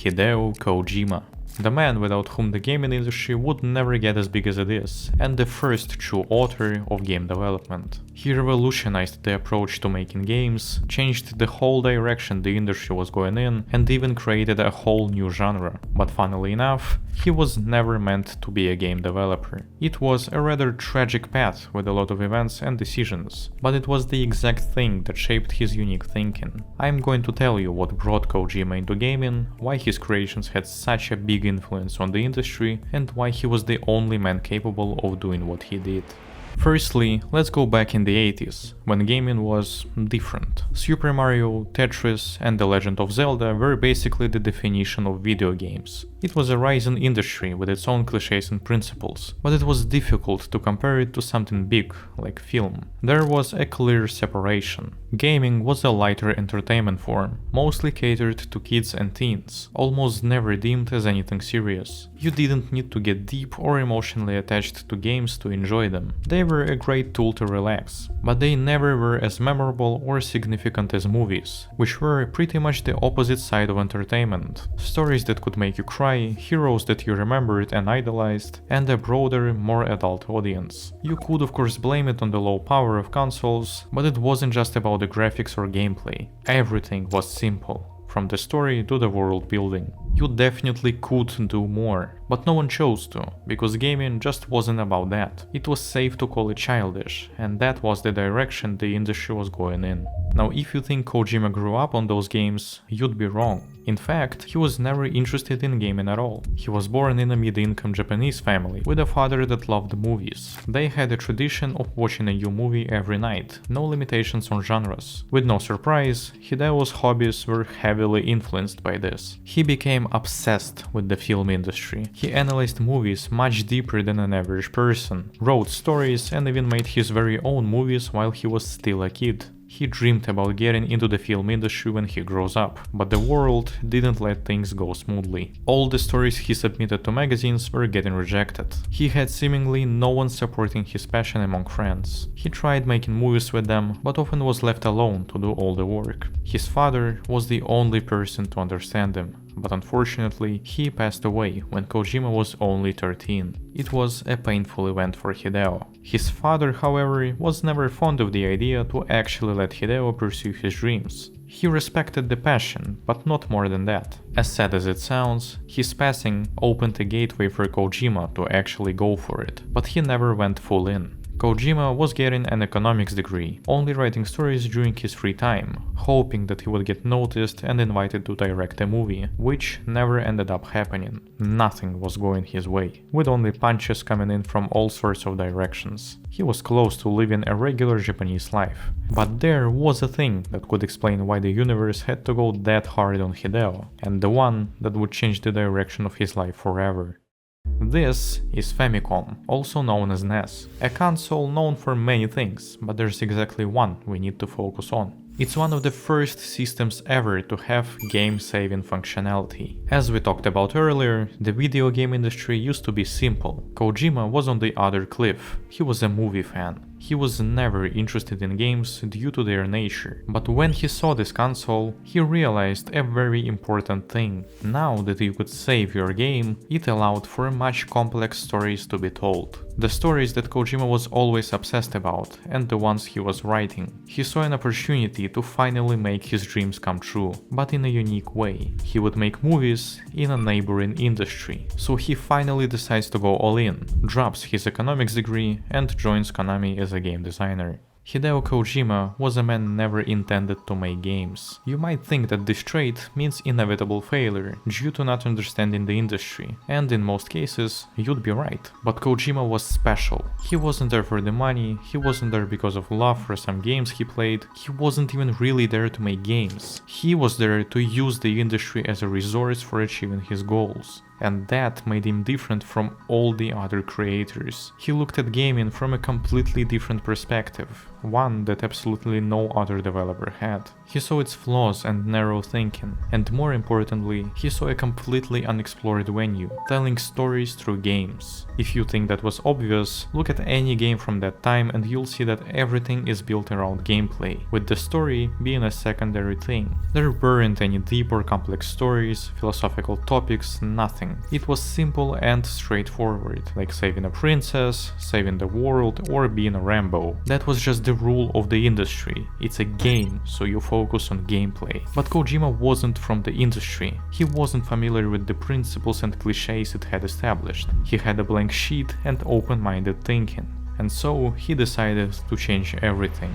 Hideo Kojima. The man without whom the gaming industry would never get as big as it is, and the first true author of game development. He revolutionized the approach to making games, changed the whole direction the industry was going in, and even created a whole new genre. But funnily enough, he was never meant to be a game developer. It was a rather tragic path with a lot of events and decisions, but it was the exact thing that shaped his unique thinking. I'm going to tell you what brought Kojima into gaming, why his creations had such a big influence on the industry, and why he was the only man capable of doing what he did. Firstly, let's go back in the 80s, when gaming was different. Super Mario, Tetris, and The Legend of Zelda were basically the definition of video games. It was a rising industry with its own cliches and principles, but it was difficult to compare it to something big, like film. There was a clear separation. Gaming was a lighter entertainment form, mostly catered to kids and teens, almost never deemed as anything serious. You didn't need to get deep or emotionally attached to games to enjoy them. They were a great tool to relax, but they never were as memorable or significant as movies, which were pretty much the opposite side of entertainment. Stories that could make you cry, heroes that you remembered and idolized, and a broader, more adult audience. You could of course blame it on the low power of consoles, but it wasn't just about the graphics or gameplay. Everything was simple, from the story to the world building. You definitely could do more, but no one chose to, because gaming just wasn't about that. It was safe to call it childish, and that was the direction the industry was going in. Now, if you think Kojima grew up on those games, you'd be wrong. In fact, he was never interested in gaming at all. He was born in a mid-income Japanese family, with a father that loved movies. They had a tradition of watching a new movie every night, no limitations on genres. With no surprise, Hideo's hobbies were heavily influenced by this. He became obsessed with the film industry. He analyzed movies much deeper than an average person, wrote stories, and even made his very own movies while he was still a kid. He dreamed about getting into the film industry when he grows up, but the world didn't let things go smoothly. All the stories he submitted to magazines were getting rejected. He had seemingly no one supporting his passion among friends. He tried making movies with them, but often was left alone to do all the work. His father was the only person to understand him, but unfortunately he passed away when Kojima was only 13. It was a painful event for Hideo. His father, however, was never fond of the idea to actually let Hideo pursue his dreams. He respected the passion, but not more than that. As sad as it sounds, his passing opened a gateway for Kojima to actually go for it, but he never went full in. Kojima was getting an economics degree, only writing stories during his free time, hoping that he would get noticed and invited to direct a movie, which never ended up happening. Nothing was going his way, with only punches coming in from all sorts of directions. He was close to living a regular Japanese life. But there was a thing that could explain why the universe had to go that hard on Hideo, and the one that would change the direction of his life forever. This is Famicom, also known as NES, a console known for many things, but there's exactly one we need to focus on. It's one of the first systems ever to have game-saving functionality. As we talked about earlier, the video game industry used to be simple. Kojima was on the other cliff. He was a movie fan. He was never interested in games due to their nature, but when he saw this console, he realized a very important thing. Now that you could save your game, it allowed for much complex stories to be told. The stories that Kojima was always obsessed about, and the ones he was writing. He saw an opportunity to finally make his dreams come true, but in a unique way. He would make movies in a neighboring industry, so he finally decides to go all in, drops his economics degree, and joins Konami as a game designer. Hideo Kojima was a man never intended to make games. You might think that this trait means inevitable failure due to not understanding the industry, and in most cases, you'd be right. But Kojima was special. He wasn't there for the money, he wasn't there because of love for some games he played, he wasn't even really there to make games. He was there to use the industry as a resource for achieving his goals. And that made him different from all the other creators. He looked at gaming from a completely different perspective, one that absolutely no other developer had. He saw its flaws and narrow thinking, and more importantly, he saw a completely unexplored venue, telling stories through games. If you think that was obvious, look at any game from that time and you'll see that everything is built around gameplay, with the story being a secondary thing. There weren't any deep or complex stories, philosophical topics, nothing. It was simple and straightforward, like saving a princess, saving the world, or being a Rambo. That was just the rule of the industry. It's a game, so you focus on gameplay. But Kojima wasn't from the industry. He wasn't familiar with the principles and cliches it had established. He had a blank sheet and open-minded thinking. And so he decided to change everything.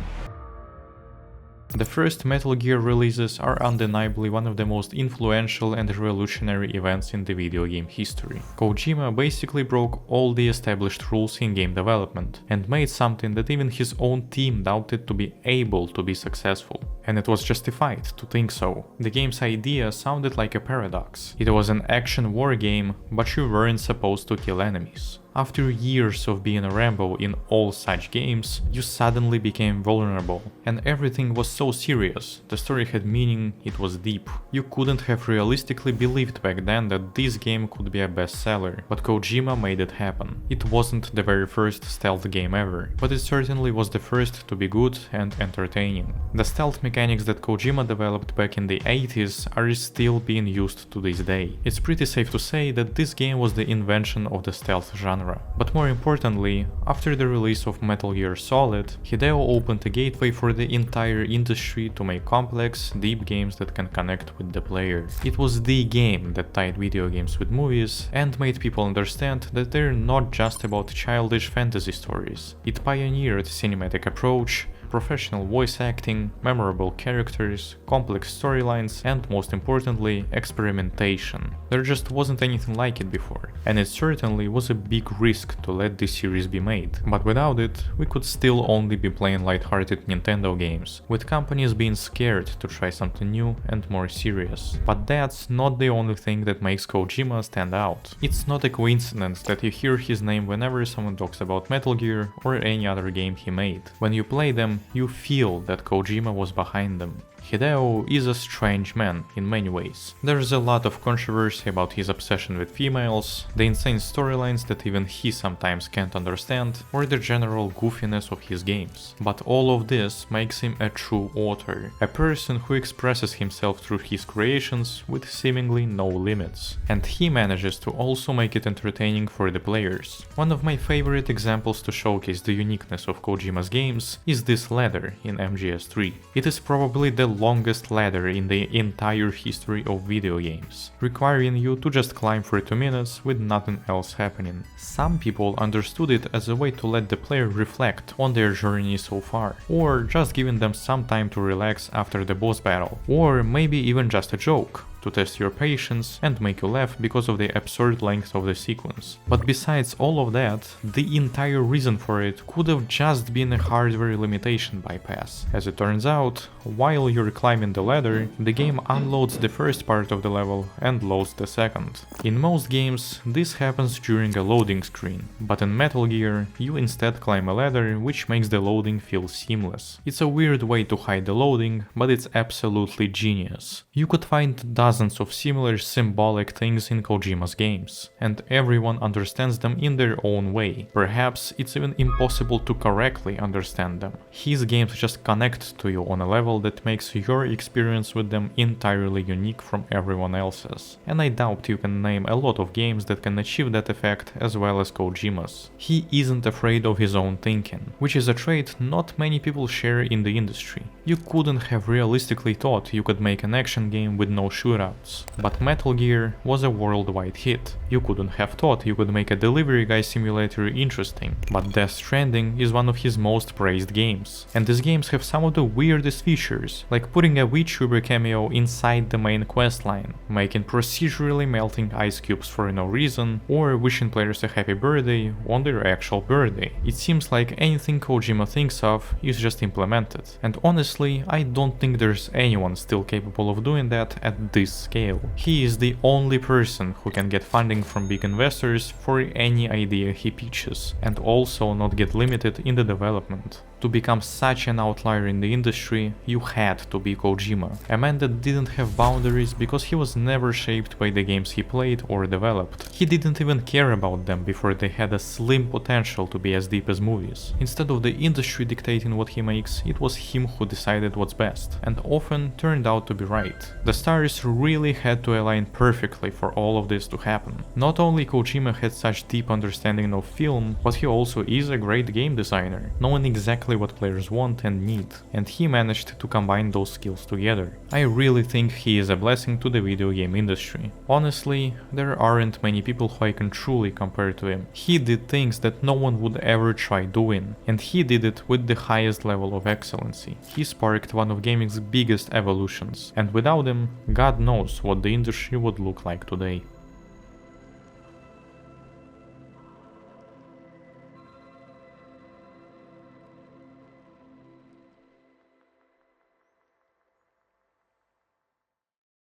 The first Metal Gear releases are undeniably one of the most influential and revolutionary events in the video game history. Kojima basically broke all the established rules in game development and made something that even his own team doubted to be able to be successful. And it was justified to think so. The game's idea sounded like a paradox. It was an action war game, but you weren't supposed to kill enemies. After years of being a Rambo in all such games, you suddenly became vulnerable, and everything was so serious, the story had meaning, it was deep. You couldn't have realistically believed back then that this game could be a bestseller, but Kojima made it happen. It wasn't the very first stealth game ever, but it certainly was the first to be good and entertaining. The stealth mechanics that Kojima developed back in the 80s are still being used to this day. It's pretty safe to say that this game was the invention of the stealth genre. But more importantly, after the release of Metal Gear Solid, Hideo opened a gateway for the entire industry to make complex, deep games that can connect with the player. It was the game that tied video games with movies and made people understand that they're not just about childish fantasy stories. It pioneered cinematic approach, professional voice acting, memorable characters, complex storylines, and most importantly, experimentation. There just wasn't anything like it before, and it certainly was a big risk to let this series be made. But without it, we could still only be playing lighthearted Nintendo games, with companies being scared to try something new and more serious. But that's not the only thing that makes Kojima stand out. It's not a coincidence that you hear his name whenever someone talks about Metal Gear or any other game he made. When you play them, you feel that Kojima was behind them. Hideo is a strange man in many ways. There's a lot of controversy about his obsession with females, the insane storylines that even he sometimes can't understand, or the general goofiness of his games. But all of this makes him a true author, a person who expresses himself through his creations with seemingly no limits. And he manages to also make it entertaining for the players. One of my favorite examples to showcase the uniqueness of Kojima's games is this ladder in MGS3. It is probably the longest ladder in the entire history of video games, requiring you to just climb for 2 minutes with nothing else happening. Some people understood it as a way to let the player reflect on their journey so far, or just giving them some time to relax after the boss battle, or maybe even just a joke, to test your patience and make you laugh because of the absurd length of the sequence. But besides all of that, the entire reason for it could have just been a hardware limitation bypass. As it turns out, while you're climbing the ladder, the game unloads the first part of the level and loads the second. In most games, this happens during a loading screen, but in Metal Gear, you instead climb a ladder, which makes the loading feel seamless. It's a weird way to hide the loading, but it's absolutely genius. You could find dozens of similar symbolic things in Kojima's games, and everyone understands them in their own way. Perhaps it's even impossible to correctly understand them. His games just connect to you on a level that makes your experience with them entirely unique from everyone else's. And I doubt you can name a lot of games that can achieve that effect as well as Kojima's. He isn't afraid of his own thinking, which is a trait not many people share in the industry. You couldn't have realistically thought you could make an action game with no shootouts, but Metal Gear was a worldwide hit. You couldn't have thought you could make a delivery guy simulator interesting, but Death Stranding is one of his most praised games. And these games have some of the weirdest features, like putting a VTuber cameo inside the main questline, making procedurally melting ice cubes for no reason, or wishing players a happy birthday on their actual birthday. It seems like anything Kojima thinks of is just implemented, and honestly, I don't think there's anyone still capable of doing that at this scale. He is the only person who can get funding from big investors for any idea he pitches, and also not get limited in the development. To become such an outlier in the industry, you had to be Kojima, a man that didn't have boundaries because he was never shaped by the games he played or developed. He didn't even care about them before they had a slim potential to be as deep as movies. Instead of the industry dictating what he makes, it was him who decided what's best, and often turned out to be right. The stars really had to align perfectly for all of this to happen. Not only Kojima had such deep understanding of film, but he also is a great game designer, knowing exactly what players want and need, and he managed to combine those skills together. I really think he is a blessing to the video game industry. Honestly, there aren't many people who I can truly compare to him. He did things that no one would ever try doing, and he did it with the highest level of excellency. He sparked one of gaming's biggest evolutions, and without him, God knows what the industry would look like today.